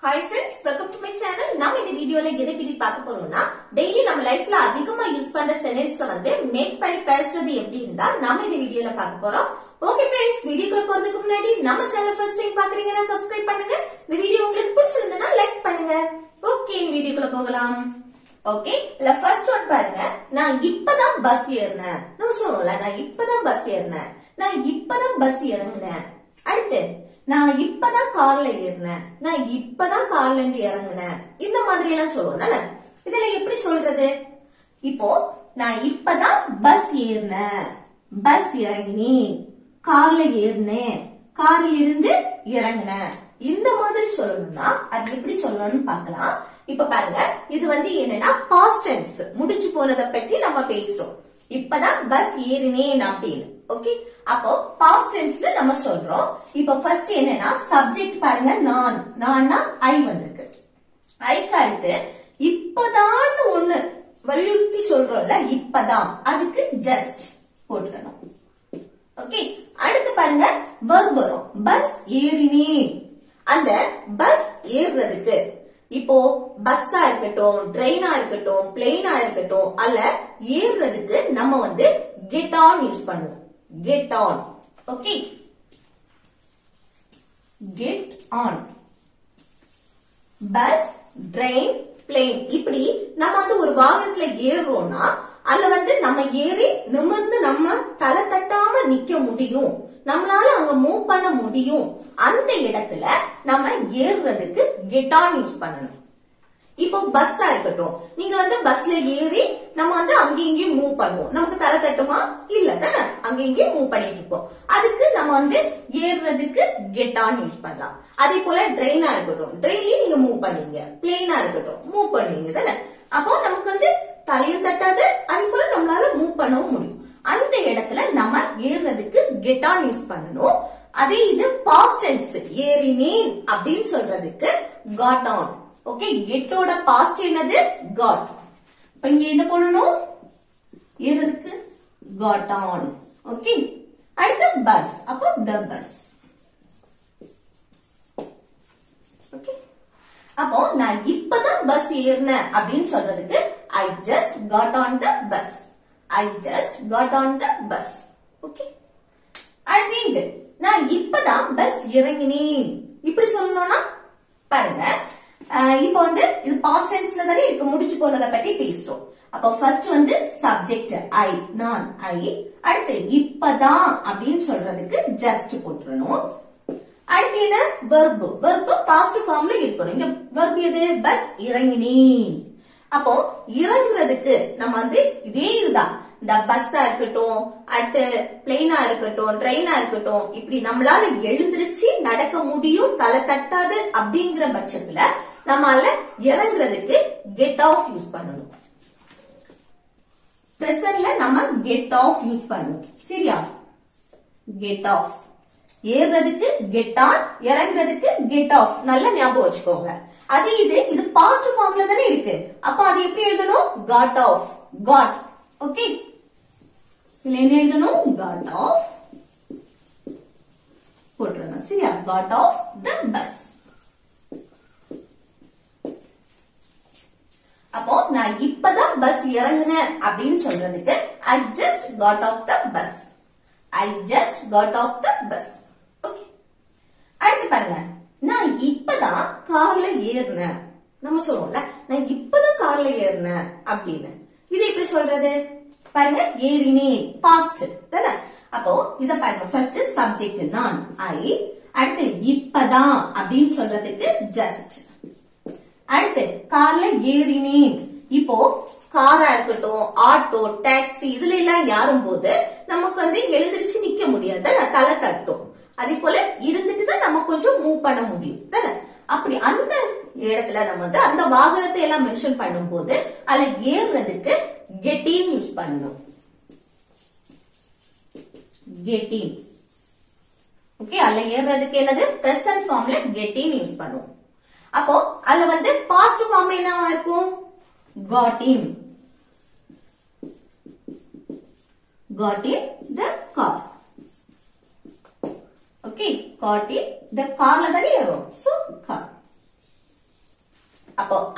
Hi friends, welcome to my channel. நாம இந்த வீடியோல எதை பத்தி பார்க்க போறோம்னா டெய்லி நம்ம லைஃப்ல அதிகமா யூஸ் பண்ற சென்டென்ஸ் வந்து மேக் பண்ணி பேசுறது எப்படின்னு தான் நாம இந்த வீடியோல பார்க்க போறோம். ஓகே ஃப்ரெண்ட்ஸ், வீடியோக்குள்ள போறதுக்கு முன்னாடி நம்ம சேனலை ஃபர்ஸ்ட் டைம் பாக்குறீங்கன்னா சப்ஸ்கிரைப் பண்ணுங்க. இந்த வீடியோ உங்களுக்கு பிடிச்சிருந்தா லைக் பண்ணுங்க. ஓகே, இந்த வீடியோக்குள்ள போகலாம். ஓகே, இல்ல ஃபர்ஸ்ட் ஒன் பாருங்க. நான் இப்பதான் பஸ் ஏறினேன். நம்ம சொல்லுவோம்ல, நான் இப்பதான் பஸ் ஏறினேன், நான் இப்பதான் பஸ் இறங்குனேன். அடுத்து நான் இப்பதான் கார்ல ஏறினேன், நான் இப்பதான் கார்ல இருந்து இறங்குனேன். இந்த மாதிரி எல்லாம் சொல்லுவோம் தானே. இதுல எப்படி சொல்றது? இப்போ நான் இப்பதான் பஸ் ஏறினேன், பஸ் இறங்கினேன், கார்ல ஏறினேன், கார்ல இருந்து இறங்குனேன். இந்த மாதிரி சொல்லணும்னா அது எப்படி சொல்லணும்னு பார்க்கலாம். இப்ப பாருங்க, இது வந்து என்னன்னா பாஸ்ட் டென்ஸ், முடிஞ்சு போனதை பற்றி நம்ம பேசுறோம். இப்பதான் பஸ் ஏறினேன் அப்படின்னு. ஓகே, அப்போ பாஸ்ட் டென்ஸ்ல நம்ம சொல்றோம். இப்ப ஃபர்ஸ்ட் என்னன்னா சப்ஜெக்ட் பாருங்க, நான்னா ஐ வந்திருக்கு. ஐக்கு அடுத்து இப்பதான் ஒண்ணு வலியுறுத்தி சொல்றோம்ல, இப்பதான், அதுக்கு ஜஸ்ட் போட்டுக்கணும். ஓகே, அடுத்து பாருங்க வெர்ப் வரும், பஸ் ஏறினேன். அந்த பஸ் ஏறுறதுக்கு இப்போ பஸ்ஸா இருக்கட்டும், ட்ரெயினா இருக்கட்டும், பிளேனா இருக்கட்டும், அல்ல ஏறுறதுக்கு நம்ம வந்து கெட் ஆன் யூஸ் பண்ணுவோம். Get on. Okay, get on. Bus, train, plane, இப்படி நம்ம வந்து ஒரு வாகனத்துல ஏறுறோம்னா அதுல வந்து நம்ம ஏறி நிமிர்ந்து நம்ம தலை தட்டாம நிக்க முடியும், நம்மளால அங்க மூவ் பண்ண முடியும். அந்த இடத்துல நம்ம ஏறுறதுக்கு கெட் ஆன் யூஸ் பண்ணணும். இப்போ பஸ்ஸா இருக்கட்டும், நீங்க வந்து பஸ்ல ஏறி நம்ம வந்து அங்கேயும் இங்கேயும் மூவ் பண்ணுவோம். நமக்கு தலை தட்டுமா? இல்ல தானே, அங்கேயும் இங்கேயும் மூவ் பண்ணிட்டு இருப்போம். அதுக்கு நம்ம வந்து ஏறுறதுக்கு கெட் ஆன் யூஸ் பண்ணலாம். அதே போல ட்ரெயினா இருக்கட்டும், ட்ரெயின்லயும் நீங்க மூவ் பண்ணீங்க, பிளேனா இருக்கட்டும் மூவ் பண்ணுவீங்க தானே. அப்போ நமக்கு வந்து தலையும் தட்டாது, அதே போல நம்மளால மூவ் பண்ணவும் முடியும். அந்த இடத்துல நம்ம ஏறுறதுக்கு கெட் ஆன் யூஸ் பண்ணணும். அதே இது பாஸ்ட் டென்ஸ், ஏறினேன் அப்படின்னு சொல்றதுக்கு காட் ஆன். ஓகே, கெட்டோட பாஸ்ட் என்னது? காட். இப்ப இங்க என்ன போடணும்? ஏறுறதுக்கு காட் ஆன். ஓகே, அடுத்து பஸ், அப்போ த பஸ். ஓகே, அப்போ நான் இப்பதான் பஸ் ஏறினேன் அப்படின்னு சொல்றதுக்கு I just got on the bus. I just got on the bus. Okay, அடுத்து நான் இப்பதான் பஸ் இறங்கினேன் இப்படி சொல்லணும்னா பாருங்க, இப்போ வந்து இது பாஸ்ட் டென்ஸ்ல தானே இருக்கு, முடிச்சு போனதை பத்தி பேசுறோம். அப்போ ஃபர்ஸ்ட் வந்து சப்ஜெக்ட் ஐ, நான் ஐ. அடுத்து இப்பதான் அப்படின்னு சொல்றதுக்கு ஜஸ்ட் போட்டுறணும். அடுத்து என்ன? வெர்ப். வெர்ப் பாஸ்ட் ஃபார்ம்ல இருக்கணும். இங்க வெர்ப் எது? பஸ் இறங்கினேன். அப்போ இறங்குறதுக்கு நம்ம வந்து இதே இதுதான், இந்த பஸ்ஸா இருக்கட்டும், அடுத்து பிளேனா இருக்கட்டும், ட்ரெயினா இருக்கட்டும், இப்படி நம்மளால எழுந்திருச்சு நடக்க முடியும், தலை தட்டாது அப்படிங்கிற பட்சத்துல நம்மளால இறங்குறதுக்கு கெட் ஆஃப் யூஸ் பண்ணணும். பிரசன்ட்ல நம்ம கெட் ஆஃப் யூஸ் பண்ணுவோம். சரியா? Get off. ஏறுறதுக்கு கெட் ஆன், இறங்குறதுக்கு கெட் ஆஃப். நல்லா ஞாபகம் வச்சுக்கோங்க. அது இது பாஸ்ட் ஃபார்ம்ல தானே இருக்கு. அப்ப அது எப்படி எழுதணும்? God of, God. ஓகே, இதுல என்ன எழுதணும்? காட் ஆஃப் போட்டுறணும். சரியா? Cut off the bus. அப்போ நான் இப்பதான் பஸ் இறங்குனேன் அப்படின்னு சொல்றதுக்கு I just got off the bus. I just got off the bus. Okay, அடுத்து பாருங்க, நான் இப்பதான் கார்ல ஏறினேன். நம்ம சொல்லுவோம்ல, நான் இப்பதான் கார்ல ஏறினேன் அப்படின்னு. இது எப்படி சொல்றது? பாருங்க, ஏறினேன் பாஸ்ட் தானே. அப்போ இத பாருங்க, ஃபர்ஸ்ட் சப்ஜெக்ட் நான் ஐ, அடுத்து இப்பதான் அப்படின்னு சொல்றதுக்கு ஜஸ்ட், அடுத்து கார்ல ஏறினேன். இப்போ காரா இருக்கட்டும், ஆட்டோ, டாக்ஸி, இதுல எல்லாம் ஏறும் போது நமக்கு வந்து எழுந்திருச்சு நிக்க முடியாது தானே, தலை தட்டும். அதே போல இருந்துட்டு தான் நம்ம கொஞ்சம் மூவ் பண்ண முடியும் தானே. அப்படி அந்த இடத்துல நம்ம வந்து அந்த வாகனத்தை எல்லாம் மென்ஷன் பண்ணும் போது அதுல ஏறுறதுக்கு கெட் இன் யூஸ் பண்ணணும். Get in. ஓகே, அதுல ஏறுறதுக்கு என்னது? பிரசன்ட் ஃபார்ம்ல கெட் இன் யூஸ் பண்ணுவோம். அப்போ அதுல வந்து பாஸ்ட் ஃபார்ம் என்னவா இருக்கும்? got in. Got in the car. Okay, got in the car la thani ஏறும். So car.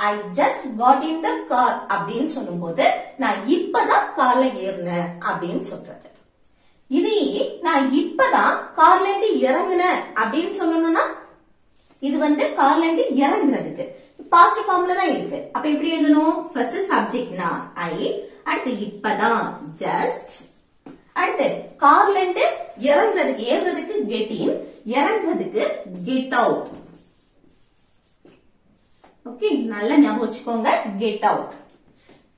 I just got in the car அப்படின்னு சொல்லும்போது நான் இப்பதான் கார்ல ஏறினேன் அப்படின்னு சொல்றது. இதையே நான் இப்பதான் கார்ல இருந்து இறங்குனேன் அப்படின்னு சொல்லணும்னா இது வந்து கார்ல இருந்து இறங்குறதுக்கு பாஸ்ட் ஃபார்ம்ல தான் இருக்கு. அப்ப எப்படி எழுதணும்? ஃபர்ஸ்ட் சப்ஜெக்ட்னா I, அடுத்து இப்பதான் just, அடுத்து கார்ல இருந்து இறங்குறதுக்கு ஏறுறதுக்கு get in, இறங்குறதுக்கு get out. ஓகே, நல்லா ஞாபகம் வச்சுக்கோங்க. get out.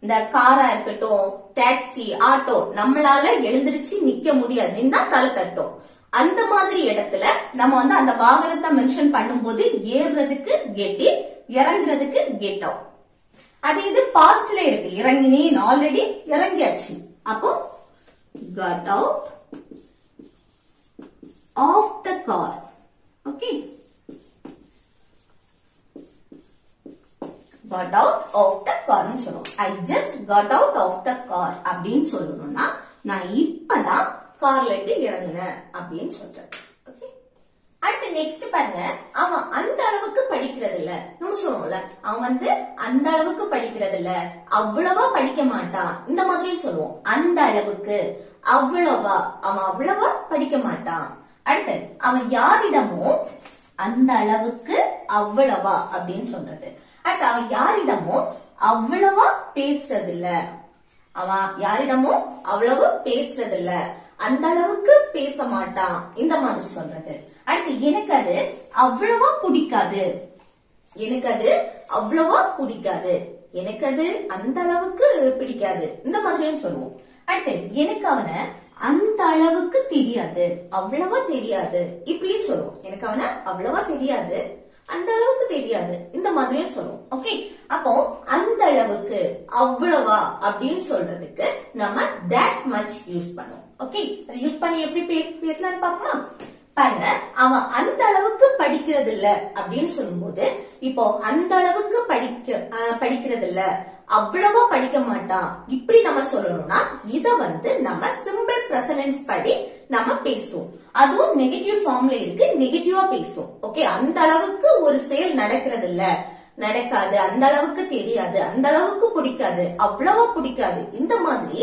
இந்த காரா இருக்கட்டும், டாக்ஸி, ஆட்டோ, நம்மளால எழுந்திருச்சு நிக்க முடியாது, நின்னா தலை தட்டும். அந்த மாதிரி இடத்துல நம்ம வந்து அந்த வாகனத்தை மென்ஷன் பண்ணும்போது ஏறுறதுக்கு get in, இறங்குறதுக்கு get out. அது இது பாஸ்ட்ல இருக்கு. இறங்கினேன், ஆல்ரெடி இறங்கியாச்சு. அப்போ got out of the car. Okay, got out of the car னு சொல்றோம். I just got out of the car அப்படின்னு சொல்லணும்னா நான் இப்பதான் கார்ல இருந்து இறங்குனேன் அப்படின்னு சொல்றேன். ஓகே, அடுத்து நெக்ஸ்ட் பாருங்க. அவன் அந்த அளவுக்கு படிக்கிறது இல்ல. நம்ம சொல்லுவோம்ல, அவன் வந்து அந்த அளவுக்கு படிக்கிறது இல்ல, அவ்வளவா படிக்க மாட்டான், இந்த மாதிரியும் சொல்லுவோம். அந்த அளவுக்கு, அவ்வளவா, அவன் அவ்வளவா படிக்க மாட்டான். அடுத்து அவன் யாரிடமும் அந்த அளவுக்கு அவ்வளவா அப்படின்னு சொல்றது. அடுத்து அவன் யாரிடமும் அவ்வளவா பேசுறது இல்ல, அவன் யாரிடமும் அவ்வளவு பேசுறது இல்ல, அந்த அளவுக்கு பேச மாட்டான், இந்த மாதிரி சொல்றது. அடுத்து எனக்கு அது அவ்வளவா பிடிக்காது, எனக்கு அது அவ்வளவா பிடிக்காது, எனக்கு அது அந்த அளவுக்கு பிடிக்காது, இந்த மாதிரியும் சொல்லுவோம். அடுத்து எனக்கு அவனை அந்த அளவுக்கு தெரியாது, அவ்வளவா தெரியாது, இப்படியும் சொல்லுவோம். எனக்கு அவனை அவ்வளவா தெரியாது, அந்த அளவுக்கு தெரியாது, இந்த மாதிரியும் சொல்லுவோம். ஓகே, அப்போ அந்த அளவுக்கு, அவ்வளவா அப்படின்னு சொல்றதுக்கு நம்ம that much யூஸ் பண்ணுவோம். ஓகே, அது யூஸ் பண்ணி எப்படி பேசலாம்னு பாப்போமா? பாருங்க, அவன் அந்த அளவுக்கு படிக்கிறது இல்ல அப்படின்னு சொல்லும்போது, இப்போ அந்த அளவுக்கு படிக்கிறது இல்ல, அவ்வளவா படிக்க மாட்டான், இப்படி நம்ம சொல்லணும்னா இத வந்து நம்ம சிம்பிள் பிரசன்டென்ஸ் படி நம்ம பேசுவோம். அதுவும் நெகட்டிவ் ஃபார்ம்ல இருக்கு, நெகட்டிவா பேசுவோம். ஓகே, அந்த அளவுக்கு ஒரு செயல் நடக்கிறது இல்ல, நடக்காது, அந்த அளவுக்கு தெரியாது, அந்த அளவுக்கு பிடிக்காது, அவ்வளவா பிடிக்காது, இந்த மாதிரி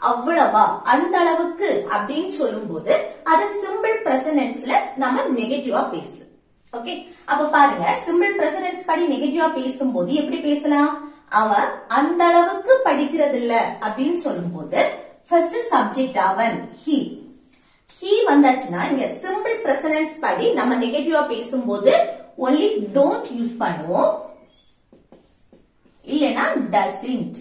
அவ்வளவா, அந்த அளவுக்கு அப்படின்னு சொல்லும் போது அத சிம்பிள் பிரசன்டென்ஸ்ல நம்ம நெகட்டிவா பேசலாம். ஓகே, அப்ப பாருங்க, சிம்பிள் பிரசன்டென்ஸ் படி நெகட்டிவா பேசும்போது எப்படி பேசலாம்? அவன் அந்த அளவுக்கு படிக்கிறது இல்ல அப்படின்னு சொல்லும் போது ஃபர்ஸ்ட் சப்ஜெக்ட் அவன், he வந்தாச்சுன்னா இங்க சிம்பிள் பிரசன்டென்ஸ் படி நம்ம நெகட்டிவா பேசும்போது only don't யூஸ் பண்ணுவோம், இல்லனா doesn't.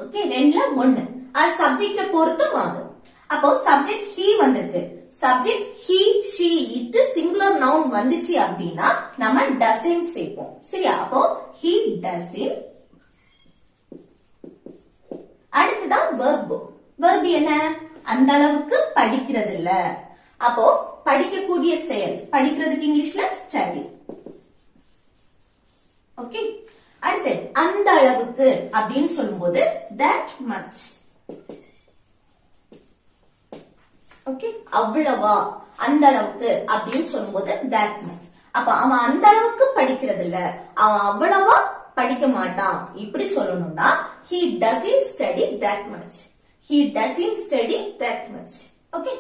ஓகே, ரெண்டுல ஒண்ணு, அது சப்ஜெக்ட பொறுத்து மாறும். அப்போ சப்ஜெக்ட் he வந்திருக்கு, subject he, she, it singular noun வந்துச்சு அப்படின்னா நம்ம doesn't சேர்ப்போம். சரியா? அப்போ he doesn't. அடுத்துதான் verb. verb என்ன? அந்த அளவுக்கு படிக்கிறது இல்ல. அப்போ படிக்கக்கூடிய செயல், படிக்கிறதுக்கு இங்கிலீஷ்ல ஸ்டடி. ஓகே, அடுத்து அந்த அளவுக்கு அப்படின்னு சொல்லும்போது that much. ஓகே, அவ்வளவா, அந்த அளவுக்கு அப்படின்னு சொல்லும்போது that much. அப்ப அவன் அந்த அளவுக்கு படிக்கிறது இல்ல, அவன் அவ்வளவா படிக்க மாட்டான், இப்படி சொல்லணும்னா he doesn't study that much. he doesn't study that much. Okay,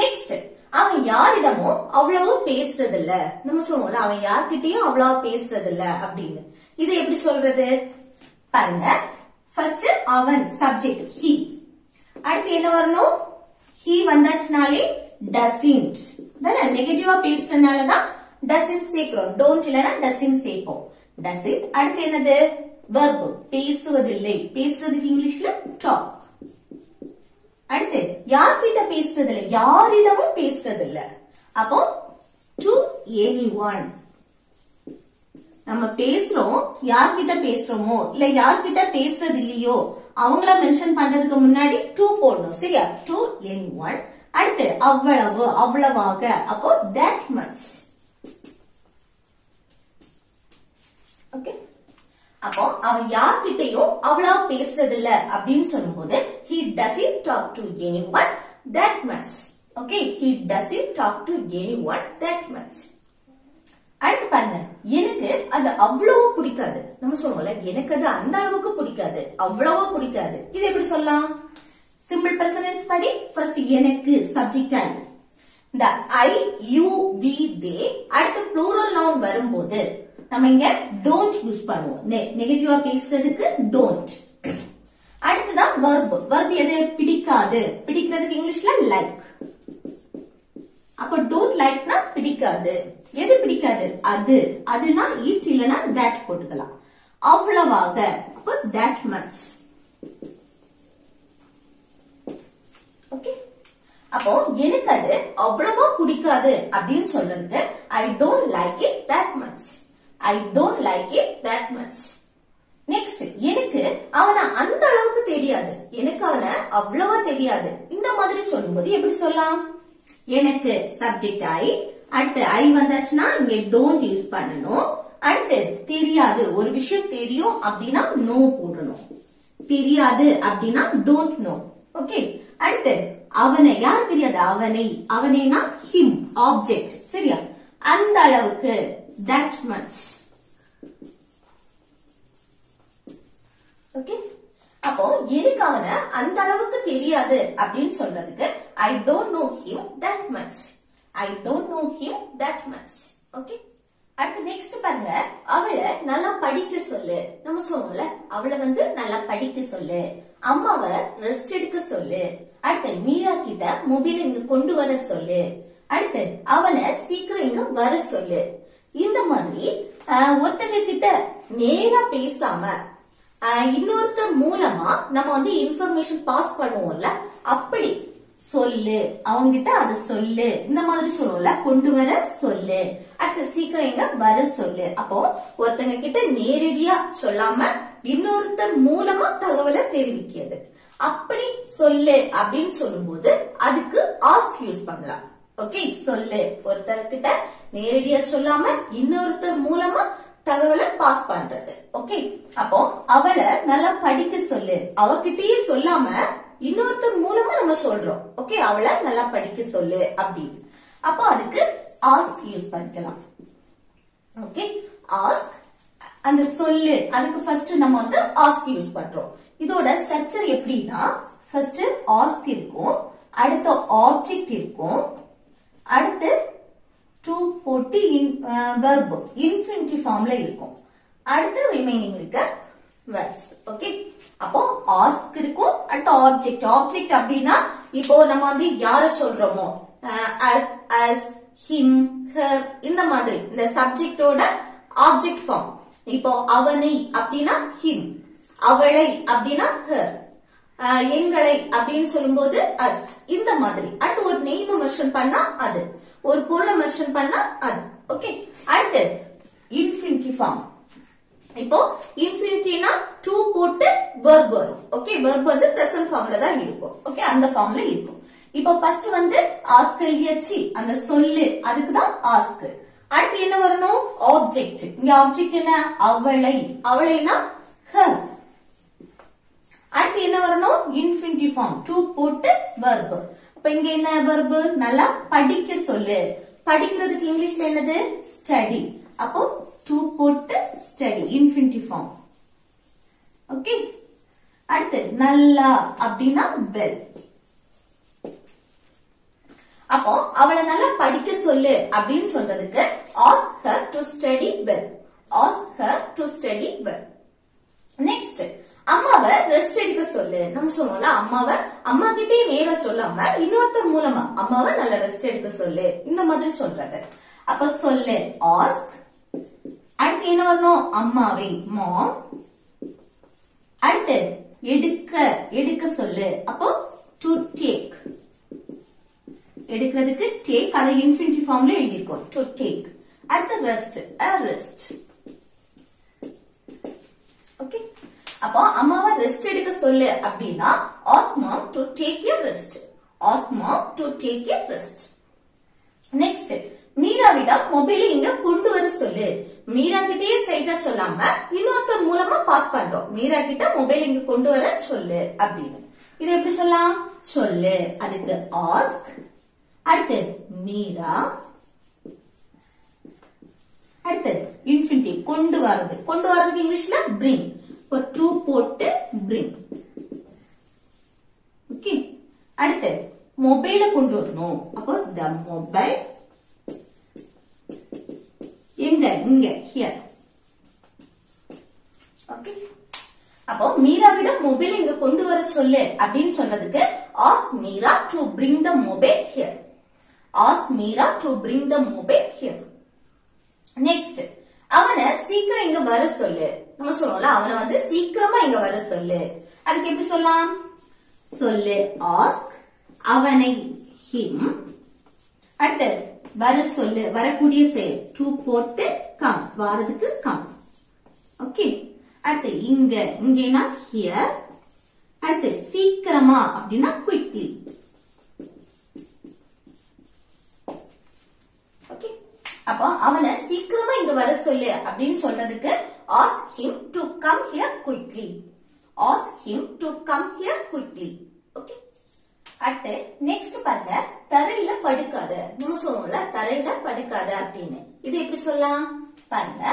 next அவன் யாரிடமும் அவ்வளவு பேசுறது இல்ல. நம்ம சொல்லுவோம்ல, அவன் யார்கிட்டயும் அவ்வளவு பேசுறது இல்ல அப்படின்னு. இது எப்படி சொல்றது? பாருங்க, ஃபர்ஸ்ட் அவன் சப்ஜெக்ட் he, அடுத்து என்ன வரணும்? he வந்தாச்சுனாலே doesn't. நெகட்டிவா பேசுறதுனாலதான் doesn't சேர்க்கிறோம், don't இல்லனா doesn't சேர்ப்போம். doesn't. அடுத்து என்னது? verb, பேசுவதில்லை. பேசுறதுக்கு இங்கிலீஷ்ல talk. அடுத்து யார்கிட்ட பேசுறது இல்ல, யாரிடமும் பேசுறது இல்ல. அப்போ to anyone. நம்ம பேசுறோம், யார்கிட்ட பேசுறோமோ இல்ல யார்கிட்ட பேசுறது இல்லையோ அவங்கள மென்ஷன் பண்றதுக்கு முன்னாடி to போடணும். சரியா? to anyone. அடுத்து அவ்வளவு, அவ்வளவாக, அப்போ that much. ஓகே, அப்போ அவன் யார்கிட்டயும் அவ்வளவு பேசுறது இல்ல அப்படின்னு சொல்லும்போது he doesn't talk to anyone that much. Okay, he doesn't talk to anyone that much. அடுத்து பாருங்க, எனக்கு அது அவ்வளவு பிடிக்காது. நம்ம சொல்லுவோம்ல எனக்கு அது அந்த அளவுக்கு பிடிக்காது, அவ்வளவா பிடிக்காது. இது எப்படி சொல்லலாம்? சிம்பிள் பிரசன்ட் டென்ஸ் படி ஃபர்ஸ்ட் எனக்கு சப்ஜெக்ட் ஆயி இந்த ஐ யூ வி தே அடுத்து ப்ளூரல் நவுன் வரும்போது நம்ம இங்க டோன்ட் யூஸ் பண்ணுவோம். நெகட்டிவா பேசுறதுக்கு டோன்ட். அடுத்துதான் verb. verb எது? பிடிக்காது. பிடிக்கிறதுக்கு இங்கிலீஷ்ல லைக். அப்ப டோன்ட் லைக்னா பிடிக்காது. எது பிடிக்காது? அது. அதுனா ஈட் இல்லனா that போட்டுக்கலாம். அவ்வளவாக அப்ப that much. ஓகே. அப்போ எனக்கு அது அவ்வளவா பிடிக்காது அப்படின்னு சொல்றது I don't like it that much. I don't like it that much. Next எனக்கு அவனை அந்த அளவுக்கு தெரியாது. எனக்கு அவனை அவ்வளவா தெரியாது. இந்த மாதிரி சொல்லும்போது எப்படி சொல்லலாம்? எனக்கு சப்ஜெக்ட் ஐ அடுத்து ஐ வந்தாச்சுன்னா இங்க டோன்ட் யூஸ் பண்ணணும். அடுத்து தெரியாது, ஒரு விஷயம் தெரியும் அப்படின்னா நோ போடணும். தெரியாது அப்படின்னா டோன்ட் நோ. ஓகே. அடுத்து அவனை யார் தெரியாது? அவனை. அவனைனா ஹிம் ஆப்ஜெக்ட். சரியா? அந்த அளவுக்கு that much. ஓகே. அப்போ எனக்கு அவனை அந்த அளவுக்கு தெரியாது அப்படின்னு சொல்றதுக்கு I don't know him that much. I don't know him that much. Okay. அடுத்து நெக்ஸ்ட் பாருங்க, அவளை நல்லா படிக்க சொல்லு. நம்ம சொல்லுவோம்ல அவளை நல்லா படிக்க சொல்லு, அம்மாவை ரெஸ்ட் எடுக்க சொல்லு. அடுத்து மீரா கிட்ட மொபைல் இங்க கொண்டு வர சொல்லு. அடுத்து அவளை சீக்கிரம் இங்க வர சொல்லு. இந்த மாதிரி ஒருத்தங்க கிட்ட நேரா பேசாம இன்னொருத்தர் மூலமா நம்ம இன்ஃபர்மேஷன் பாஸ் பண்ணுவோம்ல, அப்படி சொல்லு, அவங்க கிட்ட அது சொல்லு. இந்த மாதிரி சொல்லுவோம்ல, கொண்டு வர சொல்லு. அடுத்து சீக்கிரம் இங்க வர சொல்லு. அப்போ ஒருத்தங்க கிட்ட நேரடியா சொல்லாம இன்னொருத்தர் மூலமா தகவலை தெரிவிக்கிறது. அப்படி சொல்லு அப்படின்னு சொல்லும்போது அதுக்கு ஆஸ்க் யூஸ் பண்ணலாம். ஓகே. சொல்லு ஒருத்தர்கிட்ட நேரடியா சொல்லாம இன்னொருத்தர் மூலமா தகவலை பாஸ் பண்றது. ஓகே. அப்போ அவளை நல்லா படிக்க சொல்லு, அவகிட்டயே சொல்லாம இன்னொருத்தர் மூலமா நம்ம சொல்றோம். ஓகே. அவளை நல்லா படிக்க சொல்லு அப்படின்னு. அப்போ அதுக்கு ஆஸ்க் யூஸ் பண்ணிக்கலாம். ஓகே. ஆஸ்க் அந்த சொல்லு, அதுக்கு ஃபர்ஸ்ட் நம்ம ஆஸ்க் யூஸ் பண்றோம். இதோட ஸ்ட்ரக்சர் எப்படின்னா ஃபர்ஸ்ட் ஆஸ்க் இருக்கும், அடுத்து ஆப்ஜெக்ட் இருக்கும், அடுத்து டு போட்டு verb இன்ஃபினிட்டிவ் ஃபார்ம்ல இருக்கும், அடுத்து ரிமைனிங் இருக்க verbs. ஓகே. அப்போ ஆஸ்க் இருக்கும், அடுத்து ஆப்ஜெக்ட். ஆப்ஜெக்ட் அப்படின்னா இப்போ நம்ம யார சொல்றோமோ as him her இந்த மாதிரி இந்த சப்ஜெக்டோட ஆப்ஜெக்ட் ஃபார்ம். இப்போ அவனை அப்படின்னா him, அவளை அப்படின்னா her, எங்களை அப்படின்னு சொல்லும்போது us. இந்த மாதிரி அடுத்து ஒரு நெய்ம் மென்ஷன் பண்ணா அது, ஒரு பொருளை மென்ஷன் பண்ணா அது. ஓகே. அடுத்து இன்ஃபினிட்டிவ் ஃபார்ம். இப்போ இன்ஃபினிட்டினா டு போட்டு verb வரும். ஓகே. verb பிரசன்ட் ஃபார்ம்ல தான் இருக்கும். ஓகே. அந்த ஃபார்ம்ல இருக்கும். இப்போ ஃபர்ஸ்ட் ஆஸ்க் எழுதியாச்சு, அந்த சொல்லு, அதுக்கு தான் ஆஸ்க். அடுத்து என்ன வரணும்? ஆப்ஜெக்ட். இங்க ஆப்ஜெக்ட் என்ன? அவளை. அவளைனா her. அடுத்து என்ன வரணும்? இன்ஃபினிட்டிவ் ஃபார்ம் டு போட்டு verb. அப்ப இங்க என்ன verb? நல்லா படிக்க சொல்லு. படிக்கிறதுக்கு இங்கிலீஷ்ல என்னது? ஸ்டடி. அப்போ டு போட்டு ஸ்டடி இன்ஃபினிட்டிவ் ஃபார்ம். ஓகே. அடுத்து நல்லா அப்படின்னா வெல். அப்போ அவளை நல்லா படிக்க சொல்லு அப்படின்னு சொல்றதுக்கு ask her to study well. Ask her to study well. Next அம்மாவை ரெஸ்ட் எடுக்க சொல்லு. நம்ம சொல்லுவோம்ல அம்மாவை அம்மா கிட்டே நேரா சொல்லாம இன்னொருத்தர் மூலமா அம்மாவை நல்லா ரெஸ்ட் எடுக்க சொல்லு, இந்த மாதிரி சொல்றது. அப்ப சொல்லு ask. அடுத்து என்ன வரணும்? அம்மாவை mom. அடுத்து எடுக்க எடுக்க சொல்லு. அப்போ to take. எடுக்கிறதுக்கு take, அதை இன்ஃபினிட்டிவ் ஃபார்ம்ல எழுதிருக்கோம் to take. அடுத்து ரெஸ்ட் ரெஸ்ட். ஓகே. அப்போ அம்மாவை ரெஸ்ட் எடுக்க சொல்லு அப்படின்னா ask mom to take a rest. Ask mom to take a rest. Next மீராவிடம் மொபைலை இங்க கொண்டு வர சொல்லு. மீரா கிட்டே ஸ்ட்ரைட்டா சொல்லாம இன்னொருத்தர் மூலமா பாஸ் பண்றோம். மீரா கிட்ட மொபைல் இங்க கொண்டு வர சொல்லு அப்படின்னு. இது எப்படி சொல்லலாம்? சொல்லு, அதுக்கு ask, அடுத்து மீரா, அடுத்து இன்ஃபினிட்டிவ் கொண்டு வரதுக்கு இங்கிலீஷ்ல bring. இப்போ to போட்டு bring. ஓகே, அடுத்து மொபைல கொண்டு வரணும். அப்போ the mobile எங்க இங்க here. ஓகே, அப்போ மீராவிடம் மொபைல் இங்க கொண்டு வர சொல்லு அப்படின்னு சொல்றதுக்கு ask Meera to bring the mobile here. Ask Meera to bring the mobile here. Next, அவனை சீக்கிரம் இங்க வர சொல்லு. நம்ம சொல்லுவோம்ல, அவனை வந்து சீக்கிரமா இங்க வர சொல்லு. அதுக்கு எப்படி சொல்லலாம்? சொல்லு ask, அவனை him. அடுத்து வர சொல்லு, வரக்கூடிய செயல் to போட்டு come, வரதுக்கு come. ஓகே, அடுத்து இங்கேனா here. அடுத்து சீக்கிரமா அப்படின்னா quickly. ஓகே, அப்போ அவனை சீக்கிரமா இங்க வர சொல்லு அப்படின்னு சொல்றதுக்கு ask him to come here quickly. Ask him to come here quickly. Okay, அடுத்து நெக்ஸ்ட் பாருங்க, தரையில படுக்காத. நம்ம சொல்லுவோம்ல, தரையில படுக்காத அப்படின்னு. இது எப்படி சொல்லலாம்? பாருங்க,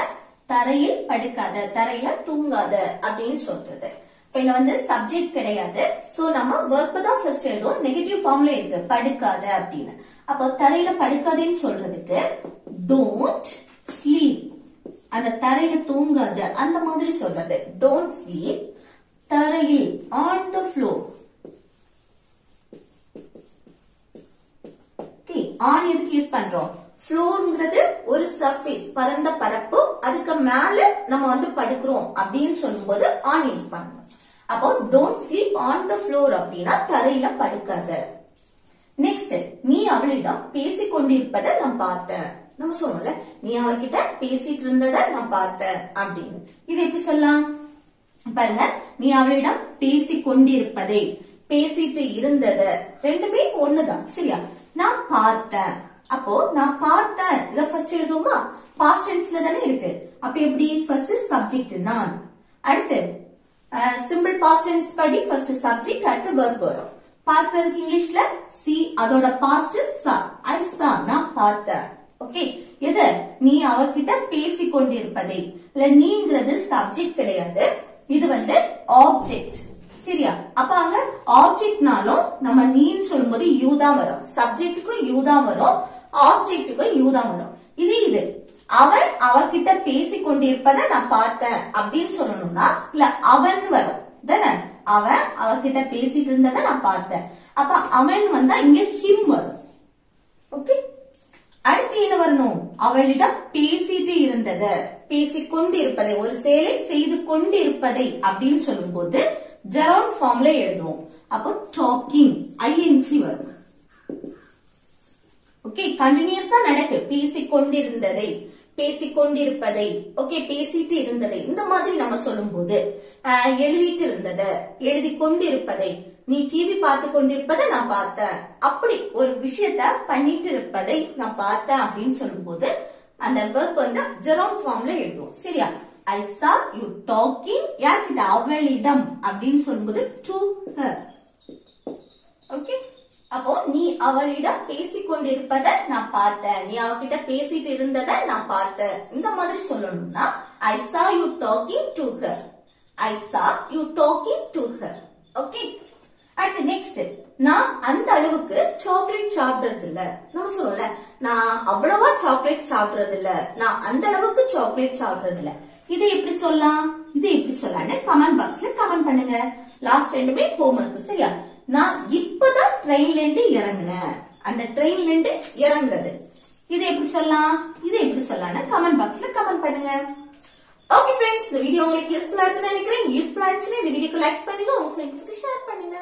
தரையில் படுக்காத, தரையில தூங்காத அப்படின்னு சொல்றது. இப்ப இங்க வந்து சப்ஜெக்ட் கிடையாது. சோ நம்ம verb தான் ஃபர்ஸ்ட் எழுதுவோம். நெகட்டிவ் ஃபார்ம்ல இருக்கு படுக்காத அப்படின்னு. அப்போ தரையில படுக்காதேன்னு சொல்றதுக்கு don't sleep, அந்த தரையில தூங்காத அந்த மாதிரி சொல்றது. don't sleep, தரையில் on the floor. Okay, on எதுக்கு யூஸ் பண்றோம்? ஃப்ளோர்ங்கிறது ஒரு சர்ஃபேஸ், பரந்த பரப்பு, அதுக்கு மேல நம்ம வந்து படுக்கிறோம் அப்படின்னு சொல்லும்போது on யூஸ் பண்றோம். அப்போ don't sleep on the floor அப்படின்னா தரையில படுக்காத. நெக்ஸ்ட், நீ அவளிடம் பேசிக் கொண்டிருப்பதை நான் பார்த்தேன். நம்ம சொல்லுவோம்ல, நீ அவகிட்ட பேசிட்டு இருந்ததை நான் பார்த்தேன் அப்படின்னு. இது எப்படி சொல்லலாம்? பாருங்க, நீ அவளிடம் பேசிக் கொண்டிருப்பதை, பேசிட்டு இருந்தத, ரெண்டுமே ஒண்ணுதான் சரியா? நான் பார்த்தேன். அப்போ நான் பார்த்தேன் இத ஃபர்ஸ்ட் எழுதுவோமா? பாஸ்ட் டென்ஸ்ல தானே இருக்கு. அப்ப எப்படி? ஃபர்ஸ்ட் சப்ஜெக்ட் நான், அடுத்து சிம்பிள் பாஸ்ட் டென்ஸ் படி ஃபர்ஸ்ட் சப்ஜெக்ட், அடுத்து verb வரும். பார்க்கிறதுக்கு இங்கிலீஷ்ல see, அதோட பாஸ்ட் saw. I saw, நான் பார்த்தேன். ஓகே, எது? நீ அவகிட்ட பேசிக் கொண்டிருப்பதை. இல்ல, நீங்கிறது சப்ஜெக்ட் கிடையாது, இது வந்து ஆப்ஜெக்ட் சரியா? அப்ப அங்க ஆப்ஜெக்ட்னாலும் நம்ம நீன்னு சொல்லும்போது யூ தான் வரும். சப்ஜெக்ட்டுக்கும் யூ தான் வரும், ஆப்ஜெக்ட்டுக்கும் யூ தான் வரும். இது அவன் அவகிட்ட பேசிக் கொண்டிருப்பதை நான் பார்த்தேன் அப்படின்னு சொல்லணும்னா இல்ல அவன் வரும் தானே? அவன் அவகிட்ட பேசிட்டு இருந்ததை நான் பார்த்தேன். அப்ப அவன் வந்தா இங்க ஹிம் வரும். ஓகே, அடுத்து என்ன வரணும்? அவளிடம் பேசிட்டு இருந்ததை, பேசிக் கொண்டிருப்பதை, ஒரு செயலை செய்து கொண்டிருப்பதை அப்படின்னு சொல்லும் போது ஜெரவுண்ட் ஃபார்ம்ல எழுதுவோம். அப்போ டாக்கிங் ஐஎன்ஜி வரும். ஓகே, கண்டினியூஸா நடக்கு. பேசிக் கொண்டிருந்ததை, பேசிக் கொண்டிருப்பதை, ஓகே, பேசிட்டு இருந்ததை, இந்த மாதிரி நம்ம சொல்லும் போது எழுதிட்டு இருந்ததை, எழுதி கொண்டிருப்பதை, நீ டிவி பார்த்து கொண்டிருப்பதை நான் பார்த்தேன், அப்படி ஒரு விஷயத்த பண்ணிட்டு இருப்பதை நான் பார்த்தேன் அப்படின்னு சொல்லும் போது அந்த verb வந்து ஜெரவுண்ட் ஃபார்ம்ல எழுதுவோம் சரியா? I saw you talking, யார்கிட்ட? அவளிடம் அப்படின்னு சொல்லும்போது to her. ஓகே, அப்போ நீ அவளிடம் பேசிக் கொண்டிருப்பதை நான் பார்த்தேன், நீ அவகிட்ட பேசிட்டு இருந்ததை நான் பார்த்தேன், இந்த மாதிரி சொல்லணும்னா I saw you talking to her. I saw you talking to her. Okay, அடுத்து நெக்ஸ்ட், நான் அந்த அளவுக்கு சாக்லேட் சாப்பிடுறது இல்ல. நம்ம சொல்லுவோம்ல, நான் அவ்வளவா சாக்லேட் சாப்பிடுறது இல்ல, நான் அந்த அளவுக்கு சாக்லேட் சாப்பிடுறது இல்ல. இதை எப்படி சொல்லலாம்? இது எப்படி சொல்லலாம்னு கமெண்ட் பாக்ஸ்ல கமெண்ட் பண்ணுங்க. லாஸ்ட் ரெண்டுமே ஹோம்வொர்க் சரியா? நான் இப்பதான் ட்ரெயின்ல இருந்து இறங்குனேன், அந்த ட்ரெயின்ல இருந்து இறங்குறது, இதை எப்படி சொல்லலாம்? இதை எப்படி சொல்லலாம்னு கமெண்ட் பாக்ஸ்ல கமெண்ட் பண்ணுங்க. ஓகே ஃப்ரெண்ட்ஸ், இந்த வீடியோ உங்களுக்கு யூஸ்ஃபுல்லா இருக்குன்னு நினைக்கிறேன். யூஸ்ஃபுல்லா இருந்துச்சுன்னா இந்த வீடியோக்கு லைக் பண்ணுங்க, உங்க ஃப்ரெண்ட்ஸ்க்கு ஷேர் பண்ணுங்க.